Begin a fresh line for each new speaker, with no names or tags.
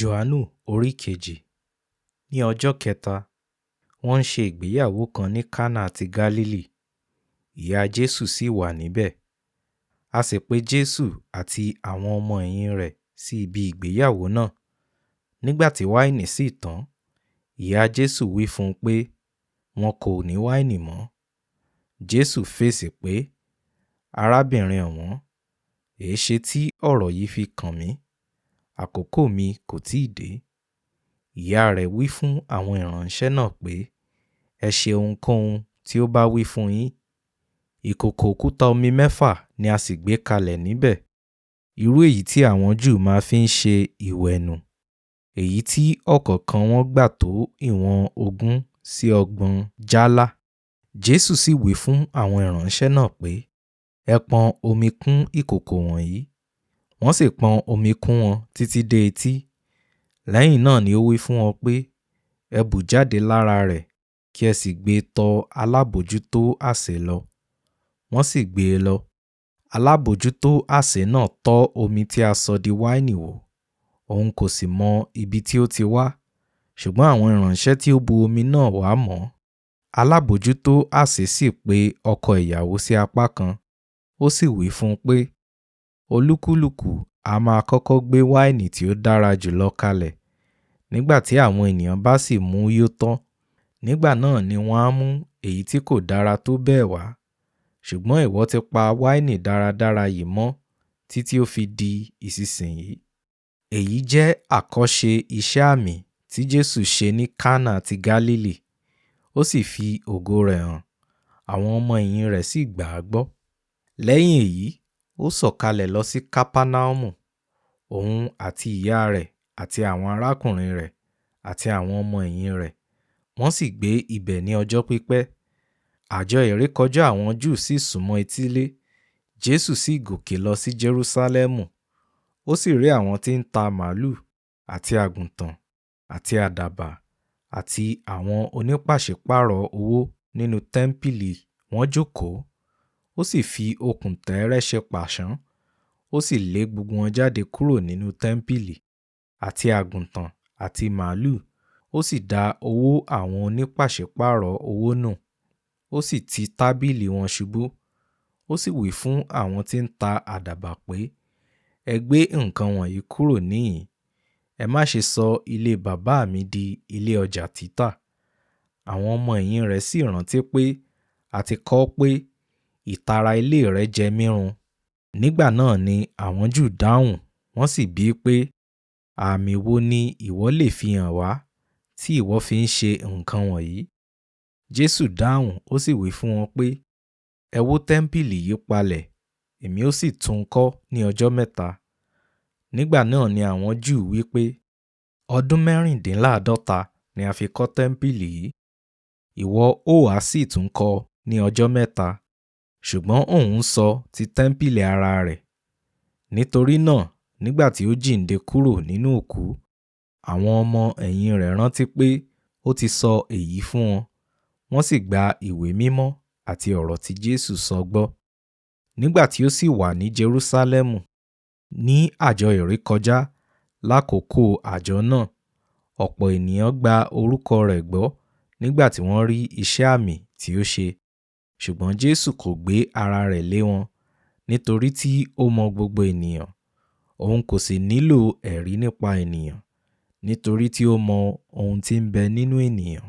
Jòhánù orí Keji. Ní ọjọ́ kẹta, wọ́n ń ṣe ìgbéyàwó kan ní Kánà ti Gálílì. Ìyá Jésù sì wà níbẹ̀. A sì pe Jésù àti àwọn ọmọ ẹ̀yìn rẹ̀ sí ibi ìgbéyàwó náà. Nígbà tí wáìnì sì tán, ìyá Jésù wí fún un pé wọn kò ní wáìnì mọ́. Jésù fèsì pé, "Arábìnrin ọ̀wọ́n, èéṣe tí ọ̀rọ̀ yìí fi kàn mí? Àkókò mi kò tíì dé." Ìyá rẹ̀ wí fún àwọn ìránṣẹ́ náà pé, "Ẹ ṣe ohunkóhun tí ó bá wí fún yín." Ìkòkò òkúta omi 6 ni a sì gbé kalẹ̀ níbẹ̀, irú èyí tí àwọn Júù máa fi ń ṣe ìwẹ̀nù, èyí tí ọ̀kọ̀ọ̀kan wọn gbà tó ìwọ̀n 20 sí 30 jálá. Jésù sì wí fún àwọn ìránṣẹ́ náà pé, "Ẹ pọn omi kún ìkòkò wọ̀nyí." Wọ́n sì pọn omi kún wọn títí dé etí. Lẹ́yìn náà ni ó wí fún wọn pé, "Ẹ bù jáde lára rẹ̀, kí ẹ sì gbé e tọ alábòójútó àsè lọ." Wọ́n sì gbé e lọ. Alábòójútó àsè náà tọ́ omi tí a sọ di wáìnì wò. Òun kò sì mọ ibi tí ó ti wá, ṣùgbọ́n àwọn ìránṣẹ́ tí ó bu omi náà wá mọ̀. Alábòójútó àsè sì pe ọkọ ìyàwó sí apá kan, ó sì wí fún un pé, "Olúkúlùkù a máa kọ́kọ́ gbé wáìnì tí ó dára jùlọ kalẹ̀. Nígbà tí àwọn ènìyàn bá sì mú yó tán, nígbà náà ni wọ́n á mú èyí tí kò dára tó bẹ́ẹ̀ wá. Ṣùgbọ́n ìwọ ti pa wáìnì dáradára yìí mọ́ títí ó fi di ìsinsìnyí." Èyí jẹ́ àkọ́ṣe iṣẹ́ àmì tí Jésù ṣe ní Kánà ti Gálílì. Ó sì fi ògo rẹ̀ hàn, àwọn ọmọ ẹ̀yìn rẹ̀ sì gbà á gbọ́. Lẹ́yìn èyí, ó sọ̀kalẹ̀ lọ sí Kápánámù, òun àti ìyá rẹ̀ àti àwọn arákùnrin rẹ̀ àti àwọn ọmọ ẹ̀yìn rẹ̀. Wọ́n sì gbé ibẹ̀ ní ọjọ́ pípẹ́. Àjọ ìrékọjá àwọn Júù sì súnmọ́ etílé. Jésù sì gòkè lọ sí Jerúsálẹ́mù. Ó sì rí àwọn tí ń ta màlúù àti àgùntàn àti àdàbà àti àwọn onípàṣípàrọ̀ owó nínú tẹ́ḿpìlì wọ́n jókòó. Ó sì fi okùn tẹ́ẹ́rẹ́ ṣe pàṣán. Ó sì lé gbogbo wọn jáde kúrò nínú tẹ́ḿpìlì, àti àgùntàn àti màlúù. Ó sì da owó àwọn onípàṣípàrọ̀ owó nù. Ó sì ti tábìlì wọn ṣubú. Ó sì wí fún àwọn tí ń ta àdàbà pé, "Ẹ gbé nǹkan wọ̀nyí kúrò níhìn-ín. Ẹ má ṣe sọ ilé Bàbá mi di ilé ọjà títà." Àwọn ọmọ ẹ̀yìn rẹ̀ sì rántí pé a ti kọ ọ́ pé, "Ìtara ilé rẹ jẹ mí run." Nígbà náà ni àwọn Júù dáhùn, wọ́n sì bi í pé, "Àmì wo ni ìwọ lè fi hàn wá tí ìwọ fi ń ṣe nǹkan wọ̀nyí?" Jésù dáhùn, ó sì wí fún wọn pé, "Ẹ wó tẹ́ḿpìlì yìí palẹ̀, èmi ó sì tún un kọ́ ní ọjọ́ 3. Nígbà náà ni àwọn Júù wí pé, "Ọdún 54 ni a fi kọ́ tẹ́ḿpìlì yìí. Ìwọ ó wá sì tún kọ́ ọ ní ọjọ́ 3?" Ṣùgbọ́n òun sọ ti tẹ́ḿpìlì ara rẹ̀. Nítorí náà, nígbà tí ó jíǹde kúrò nínú òkú, àwọn ọmọ ẹ̀yìn rẹ̀ rántí pé ó ti sọ èyí fún wọn. Wọ́n sì gba ìwé mímọ́ àti ọ̀rọ̀ tí Jésù sọ gbọ́. Nígbà tí ó sì wà ní Jerúsálẹ́mù ní àjọ ìrékọjá lákòókò àjọ náà, ọ̀pọ̀ ènìyàn gba orúkọ rẹ̀ gbọ́ nígbà tí wọ́n rí iṣẹ́ àmì tí ó ṣe. Ṣùgbọ́n Jésù kò gbé ara rẹ̀ lé wọn, nítorí tí ó mọ gbogbo ènìyàn. Òun kò sì nílò ẹ̀rí nípa ènìyàn, nítorí tí ó mọ ohun tí ń bẹ nínú ènìyàn.